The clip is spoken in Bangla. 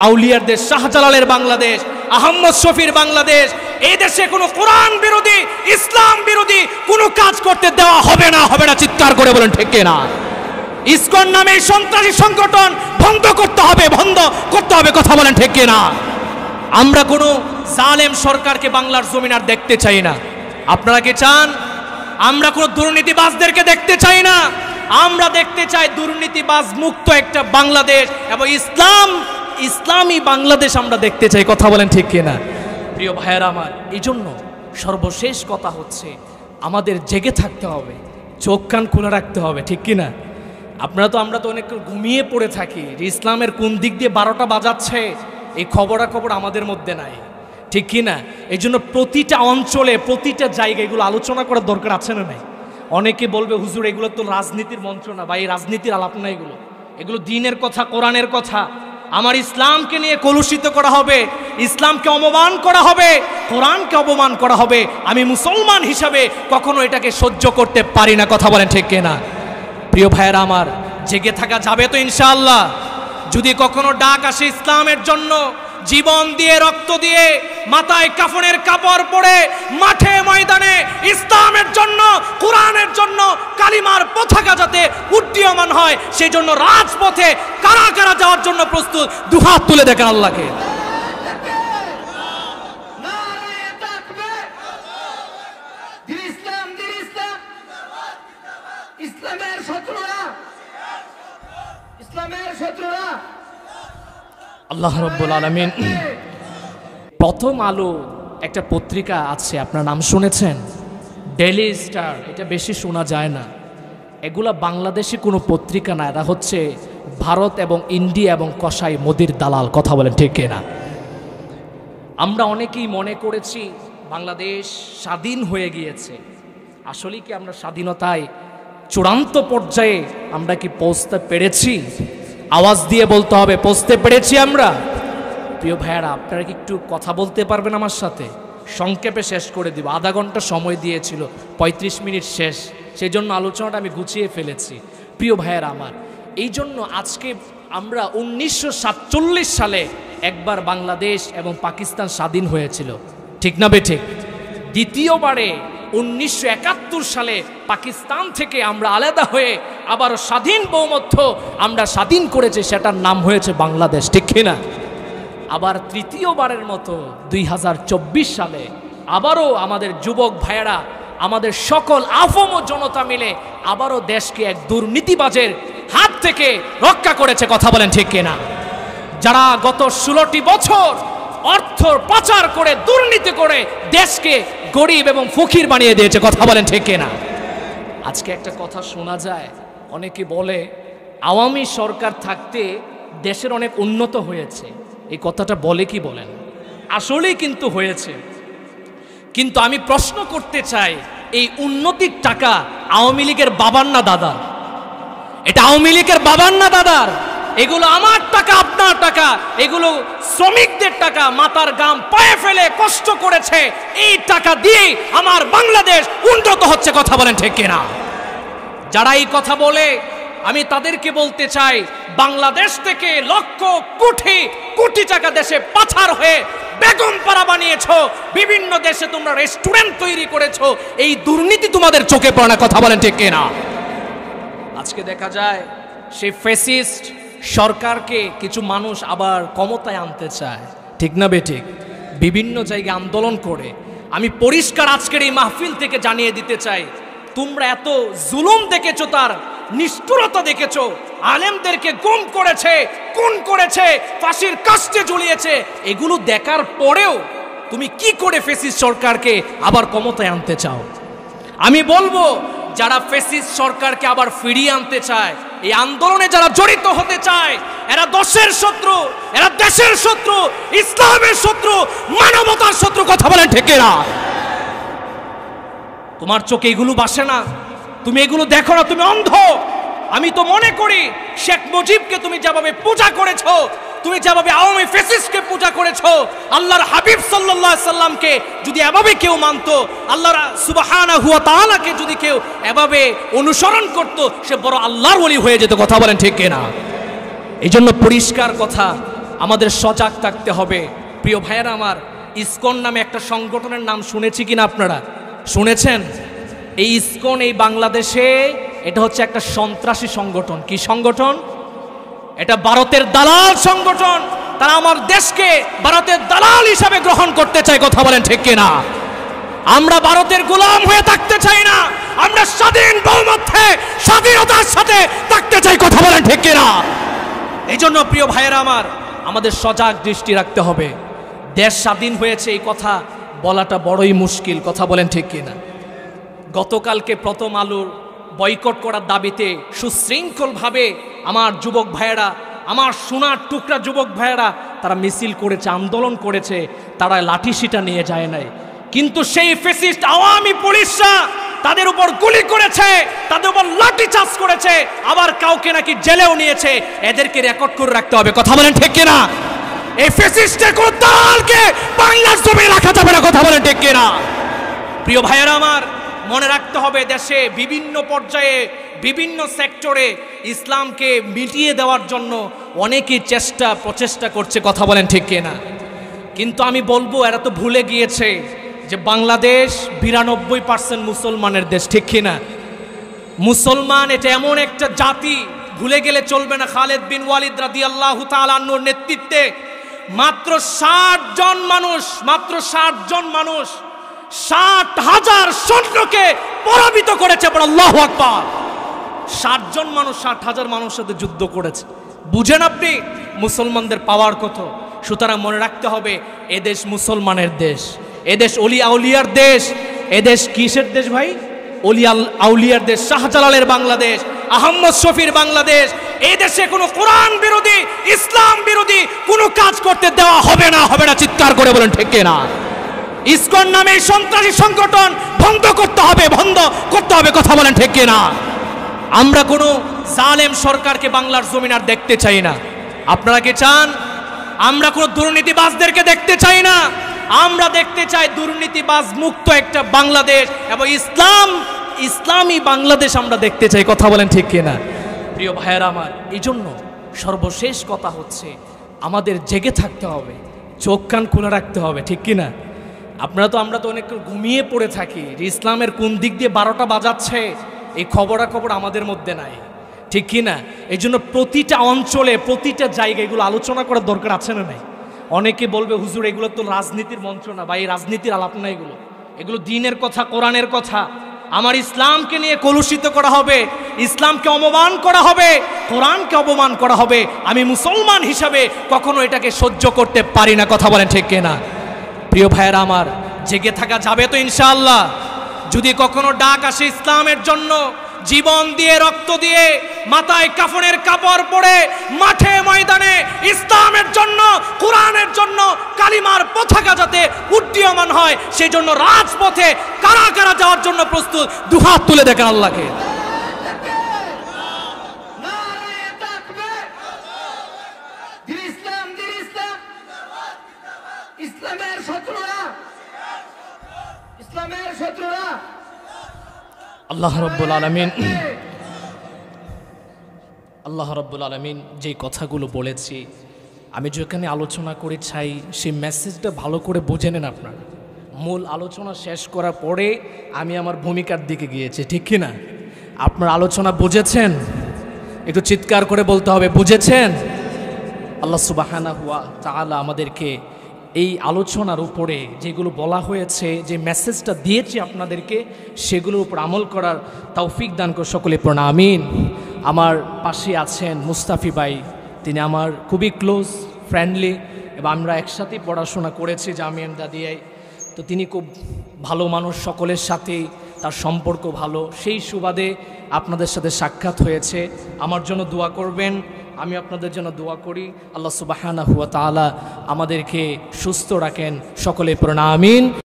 আউলিয়ার দেশ, শাহজালালের বাংলাদেশ, আহমদ শফির বাংলাদেশ। এই দেশে কোনো কোরআন বিরোধী, ইসলাম বিরোধী কোনো কাজ করতে দেওয়া হবে না, হবে না। চিৎকার করে বলেন ঠিক কিনা? ইসকন নামে সন্ত্রাসী সংগঠন বন্ধ করতে হবে, বন্ধ করতে হবে। কথা বলেন ঠিক কিনা? আমরা কোনো জালেম সরকারকে বাংলার জমিন আর দেখতে চাই না। আপনারা কি চান? আমরা কোনো দুর্নীতিবাজদেরকে দেখতে চাই না। আমরা দেখতে চাই দুর্নীতিবাজ মুক্ত একটা বাংলাদেশ এবং ইসলামী বাংলাদেশ আমরা দেখতে চাই। কথা বলেন ঠিক কিনা? প্রিয় ভাইয়েরা আমার, এই জন্য সর্বশেষ কথা হচ্ছে আমাদের জেগে থাকতে হবে, চোখ কান খুলে রাখতে হবে, ঠিক কিনা? আমরা তো অনেক ঘুমিয়ে পড়ে থাকি যে ইসলামের কোন দিক দিয়ে 12টা বাজাচ্ছে, এই খবরাখবর আমাদের মধ্যে নাই, ঠিক কিনা? এই জন্য প্রতিটা অঞ্চলে, প্রতিটা জায়গায় এগুলো আলোচনা করার দরকার আছে না নাই? অনেকে বলবে হুজুর এগুলো তো রাজনীতির মঞ্চ না। ভাই, রাজনীতির আলাপ না, এগুলো দ্বীনের কথা, কোরআনের কথা। আমার ইসলামকে নিয়ে কলুষিত করা হবে, ইসলামকে অপমান করা হবে, কোরআনকে অপমান করা হবে। আমি মুসলমান হিসাবে কখনো এটাকে সহ্য করতে পারি না। কথা বলেন ঠিক কিনা? প্রিয় ভাইয়েরা আমার, জেগে থাকা যাবে তো ইনশাআল্লাহ? যদি কখনো ডাক আসে ইসলামের জন্য, জীবন দিয়ে, রক্ত দিয়ে, মাথায় কাফনের কাপড় পরে মাঠে ময়দানে ইসলামের জন্য, কোরআনের জন্য, কালিমার পতাকা যাতে উড্ডীয়মান হয়, সেই জন্য রাজপথে কারা কারা যাওয়ার জন্য প্রস্তুত, দুহাত তুলে দেখেন আল্লাহকে। আল্লাহ রাব্বুল আলামিন। প্রথম আলো একটা পত্রিকা আছে, আপনার নাম শুনেছেন? Daily star. এটা বেশি শোনা যায় না। এগুলা বাংলাদেশি কোনো পত্রিকা না, এরা হচ্ছে ভারত এবং ইন্ডিয়া এবং কসাই মোদির দালাল। কথা বলেন ঠিক কিনা? আমরা অনেকেই মনে করেছি বাংলাদেশ স্বাধীন হয়ে গিয়েছে। আসলে কি আমরা স্বাধীনতায় চূড়ান্ত পর্যায়ে আমরা কি পৌঁছতে পেরেছি? আওয়াজ দিয়ে বলতে হবে, পৌঁছতে পেরেছি আমরা? প্রিয় ভাইয়ারা, আপনারা কি একটু কথা বলতে পারবেন আমার সাথে? সংক্ষেপে শেষ করে দিব। আধা ঘন্টা সময় দিয়েছিল, 35 মিনিট শেষ, সেই জন্য আলোচনাটা আমি গুছিয়ে ফেলেছি। প্রিয় ভাইয়ারা আমার, এই জন্য আজকে আমরা 1947 সালে একবার বাংলাদেশ এবং পাকিস্তান স্বাধীন হয়েছিল, ঠিক না বেঠিক? দ্বিতীয়বারে 1971 সালে পাকিস্তান থেকে আমরা আলাদা হয়ে আবার স্বাধীন বহুমত্ব আমরা স্বাধীন করেছি, সেটার নাম হয়েছে বাংলাদেশ, ঠিক কিনা? আবার তৃতীয়বারের মতো 2024 সালে আবারও আমাদের যুবক ভাইয়েরা, আমাদের সকল আফম জনতা মিলে আবারও দেশকে এক দুর্নীতিবাজের হাত থেকে রক্ষা করেছে। কথা বলেন ঠিক কিনা? যারা গত 16টি বছর অর্থ পাচার করে, দুর্নীতি করে দেশকে গরিব এবং ফকির বানিয়ে দিয়েছে। কথা বলেন ঠিক কিনা? আজকে একটা কথা শোনা যায়, অনেকে বলে আওয়ামী সরকার থাকতে দেশের অনেক উন্নত হয়েছে। এই কথাটা বলে কি বলেন? আসলেই কিন্তু হয়েছে। কিন্তু আমি প্রশ্ন করতে চাই, এই উন্নতির টাকা আওয়ামী লীগের বাবার না দাদার? এটা আওয়ামী লীগের বাবার না দাদার? এগুলো আমার টাকা, আপনার টাকা, এগুলো শ্রমিকদের টাকা, মাথার ঘাম পায়ে ফেলে কষ্ট করেছে। এই টাকা দিয়েই আমার বাংলাদেশ উন্নত হচ্ছে। কথা বলেন ঠিক কিনা? যারা এই কথা বলে, আমি তাদেরকে বলতে চাই, বাংলাদেশ থেকে লক্ষ কোটি কোটি টাকা দেশে পাচার হয়ে বেগমপাড়া বানিয়েছো, বিভিন্ন দেশে তোমরা রেস্টুরেন্ট তৈরি করেছো, এই দুর্নীতি তোমাদের চোখে পড়ে না। কথা বলেন ঠিক কিনা? আজকে দেখা যায় সেই ফ্যাসিস্ট সরকারকে কিছু মানুষ আবার ক্ষমতায় আনতে চায়, ঠিক না বেঠিক? বিভিন্ন জায়গায় আন্দোলন করে। আমি পরিষ্কার আজকের এই মাহফিল থেকে জানিয়ে দিতে চাই, তোমরা এত জুলুম দেখেছো, তার নিষ্ঠুরতা দেখেছো, আলেমদেরকে গুম করেছে, খুন করেছে, ফাঁসির কাস্টে ঝুলিয়েছে, এগুলো দেখার পরেও তুমি কি করে ফ্যাসিস্ট সরকারকে আবার ক্ষমতায় আনতে চাও? আমি বলবো, যারা ফ্যাসিস্ট সরকারকে আবার ফিরিয়ে আনতে চায়, এই আন্দোলনে যারা জড়িত হতে চায়, এরা দেশের শত্রু, এরা দেশের শত্রু, ইসলামের শত্রু, মানবতার শত্রু। কথা বলেন ঠিক না? তোমার চোখে এগুলো বাসে না, তুমি এগুলো দেখো না, তুমি অন্ধ। আমি তো মনে করি শেখ মুজিবকে তুমি যেভাবে পূজা করেছো, তুমি যেভাবে আওয়ামী ফ্যাসিস্টকে পূজা করেছো, আল্লাহর হাবিব সাল্লাল্লাহু আলাইহি সাল্লামকে যদি এভাবে কেউ মানতো, আল্লাহর সুবহানাহু ওয়া তাআলাকে যদি কেউ এভাবে অনুসরণ করত, সে বড় আল্লাহর ওলি হয়ে যেত। কথা বলেন ঠিক কিনা? এই জন্য পরিষ্কার কথা, আমাদের সজাগ থাকতে হবে। প্রিয় ভাইয়েরা আমার, ইসকন নামে একটা সংগঠনের নাম শুনেছি কিনা আপনারা? শুনেছেন? এই ইসকন এই বাংলাদেশে এটা হচ্ছে একটা সন্ত্রাসী সংগঠন। কি সংগঠন? এটা ভারতের দালাল সংগঠন। তারা আমার দেশকে ভারতের দালাল হিসাবে গ্রহণ করতে চায়। কথা বলেন ঠিক কিনা? আমরা ভারতের গোলাম হয়ে থাকতে চাই না, আমরা স্বাধীন বহুমতে স্বাধীনতার সাথে থাকতে চাই। কথা বলেন ঠিক কিনা? এই জন্য প্রিয় ভাইয়েরা আমার, আমাদের সজাগ দৃষ্টি রাখতে হবে। দেশ স্বাধীন হয়েছে এই কথা বলাটা বড়ই মুশকিল। কথা বলেন ঠিক কিনা? গতকালকে প্রথম আলোর বয়কট করার দাবিতে সুশৃঙ্খলভাবে আমার যুবক ভাইয়েরা, আমার সোনার টুকরা যুবক ভাইয়েরা তারা মিছিল করেছে, আন্দোলন করেছে, তারা লাঠিসিটা নিয়ে যায় নাই। কিন্তু সেই ফ্যাসিস্ট আওয়ামী পুলিশরা তাদের উপর গুলি করেছে, তাদের উপর লাঠি চার্জ করেছে, আবার কাউকে নাকি জেলেও নিয়েছে। এদেরকে রেকর্ড করে রাখতে হবে। কথা বলেন ঠিক কিনা? এই ফ্যাসিস্টের কোন দালালকে বাংলার জমিনে রাখা যাবে না। কথা বলেন ঠিক কিনা? প্রিয় ভাইয়েরা আমার, মনে রাখতে হবে দেশে বিভিন্ন পর্যায়ে বিভিন্ন সেক্টরে ইসলামকে মিটিয়ে দেওয়ার জন্য অনেকেই প্রচেষ্টা করছে। কথা বলেন ঠিক কিনা? কিন্তু আমি বলবো এরা তো ভুলে গিয়েছে যে বাংলাদেশ 92% মুসলমানের দেশ। ঠিক কিনা? মুসলমান এটা এমন একটা জাতি, ভুলে গেলে চলবে না। খালেদ বিন ওয়ালিদ রাদিয়াল্লাহু তাআলা আনহুর নেতৃত্বে মাত্র 60 জন মানুষ 60,000 সৈন্যকে পরাজিত করেছে। বড় আল্লাহু আকবার। 60 জন মানুষ 60,000 মানুষের সাথে যুদ্ধ করেছে। বুঝেন আপনি মুসলমানদের পাওয়ার কত? সুতরাং মনে রাখতে হবে এদেশ মুসলমানের দেশ, এদেশ ওলি আউলিয়ার দেশ। এদেশ কিসের দেশ ভাই? ওলি আউলিয়ার দেশ। শাহজালালের বাংলাদেশ, আহমদ শফির বাংলাদেশ। এই দেশে কোনো কোরআন বিরোধী, ইসলাম বিরোধী কোনো কাজ করতে দেওয়া হবে না। চিৎকার করে বলেন ঠিক কিনা? ইসকন নামে সন্ত্রাসী সংগঠন বন্ধ করতে হবে। কথা বলেন ঠিক কিনা? আমরা কোনো জালেম সরকারকে বাংলার জমিন আর দেখতে চাই না। আপনারা কি চান? আমরা কোনো দুর্নীতিবাজদেরকে দেখতে চাই না। আমরা দেখতে চাই দুর্নীতিবাজ মুক্ত একটা বাংলাদেশ এবং ইসলামী বাংলাদেশ আমরা দেখতে চাই। কথা বলেন ঠিক কিনা? প্রিয় ভাইয়েরা আমার, এই জন্য সর্বশেষ কথা হচ্ছে আমাদের জেগে থাকতে হবে, চোখ কান খুলে রাখতে হবে। ঠিক কিনা? আমরা তো অনেক ঘুমিয়ে পড়ে থাকি যে ইসলামের কোন দিক দিয়ে 12টা বাজাচ্ছে, এই খবরাখবর আমাদের মধ্যে নাই। ঠিক কিনা? এই জন্য প্রতিটা অঞ্চলে প্রতিটা জায়গায় এগুলো আলোচনা করার দরকার আছে না নাই? অনেকে বলবে হুজুর এগুলো তো রাজনীতির মঞ্চ না। ভাই, রাজনীতির আলাপ না, এগুলো দ্বীনের কথা, কোরআনের কথা। আমার ইসলামকে নিয়ে কলুষিত করা হবে, ইসলামকে অপমান করা হবে, কোরআনকে অপমান করা হবে। আমি মুসলমান হিসাবে কখনো এটাকে সহ্য করতে পারি না। কথা বলেন ঠিক কিনা? প্রিয় ভাইয়েরা আমার, জেগে থাকা যাবে তো ইনশাআল্লাহ? যদি কখনো ডাক আসে ইসলামের জন্য, জীবন দিয়ে রক্ত দিয়ে মাথায় কাফনের কাপড় পরে মাঠে ময়দানে ইসলামের জন্য, কোরআনের জন্য, কালিমার পতাকা যাতে উড্ডীয়মান হয়, সেই জন্য রাজপথে কারা কারা যাওয়ার জন্য প্রস্তুত, দুহাত তুলে দেখেন আল্লাহকে। আল্লাহ রাব্বুল আলামিন যে কথাগুলো বলেছি, আমি যেখানে আলোচনা করে চাই সেই মেসেজটা ভালো করে বুঝে নেন আপনারা। মূল আলোচনা শেষ করার পরে আমি আমার ভূমিকার দিকে গিয়েছি। ঠিক কিনা? আপনার আলোচনা বুঝেছেন? একটু চিৎকার করে বলতে হবে, বুঝেছেন? আল্লাহ সুবহানাহু ওয়া তাআলা আমাদেরকে এই আলোচনার উপরে যেগুলো বলা হয়েছে, যে মেসেজটা দিয়েছি আপনাদেরকে, সেগুলোর উপর আমল করার তৌফিক দান করে সকলে পড়ুন আমিন। আমার পাশে আছেন মুস্তাফি ভাই, তিনি আমার খুবই ক্লোজ ফ্রেন্ডলি এবং আমরা একসাথেই পড়াশোনা করেছি জামিয়া দাদিয়ায়। তো তিনি খুব ভালো মানুষ, সকলের সাথেই তার সম্পর্ক ভালো। সেই সুবাদে আপনাদের সাথে সাক্ষাৎ হয়েছে। আমার জন্য দোয়া করবেন, আমি আপনাদের জন্য দোয়া করি। আল্লাহ সুবহানাহু ওয়া তাআলা আমাদেরকে সুস্থ রাখেন। সকলে পড়ুন আমিন।